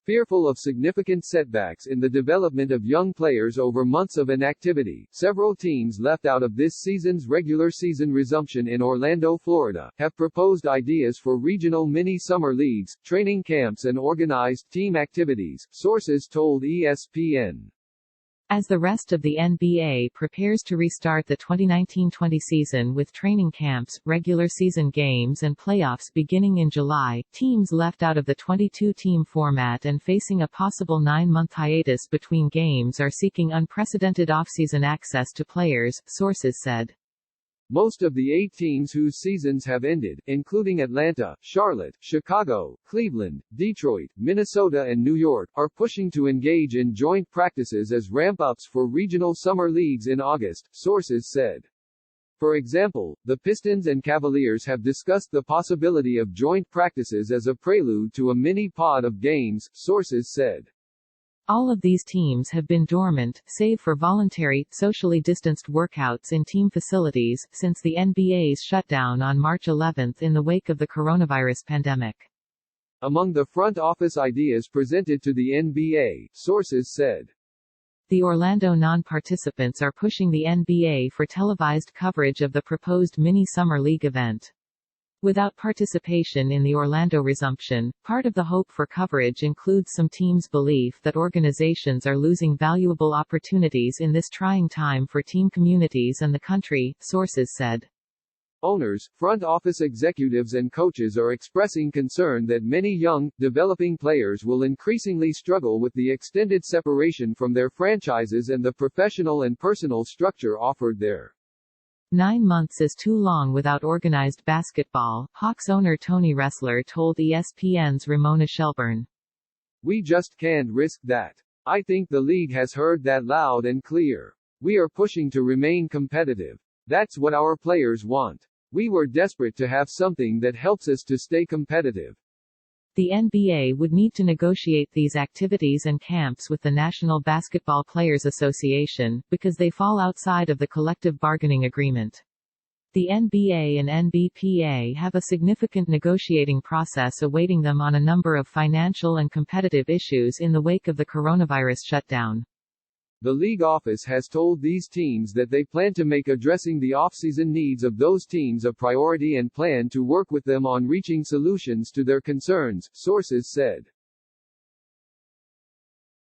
Fearful of significant setbacks in the development of young players over months of inactivity, several teams left out of this season's regular season resumption in Orlando, Florida, have proposed ideas for regional mini-summer leagues, training camps and organized team activities, sources told ESPN. As the rest of the NBA prepares to restart the 2019-20 season with training camps, regular season games and playoffs beginning in July, teams left out of the 22-team format and facing a possible 9-month hiatus between games are seeking unprecedented offseason access to players, sources said. Most of the 8 teams whose seasons have ended, including Atlanta, Charlotte, Chicago, Cleveland, Detroit, Minnesota and New York, are pushing to engage in joint practices as ramp-ups for regional summer leagues in August, sources said. For example, the Pistons and Cavaliers have discussed the possibility of joint practices as a prelude to a mini-pod of games, sources said. All of these teams have been dormant, save for voluntary, socially distanced workouts in team facilities, since the NBA's shutdown on March 11 in the wake of the coronavirus pandemic. Among the front office ideas presented to the NBA, sources said. The Orlando non-participants are pushing the NBA for televised coverage of the proposed mini-summer league event. Without participation in the Orlando resumption, part of the hope for coverage includes some teams' belief that organizations are losing valuable opportunities in this trying time for team communities and the country, sources said. Owners, front office executives and coaches are expressing concern that many young, developing players will increasingly struggle with the extended separation from their franchises and the professional and personal structure offered there. 9 months is too long without organized basketball, Hawks owner Tony Ressler told ESPN's Ramona Shelburne. We just can't risk that. I think the league has heard that loud and clear. We are pushing to remain competitive. That's what our players want. We were desperate to have something that helps us to stay competitive. The NBA would need to negotiate these activities and camps with the National Basketball Players Association, because they fall outside of the collective bargaining agreement. The NBA and NBPA have a significant negotiating process awaiting them on a number of financial and competitive issues in the wake of the coronavirus shutdown. The league office has told these teams that they plan to make addressing the off-season needs of those teams a priority and plan to work with them on reaching solutions to their concerns, sources said.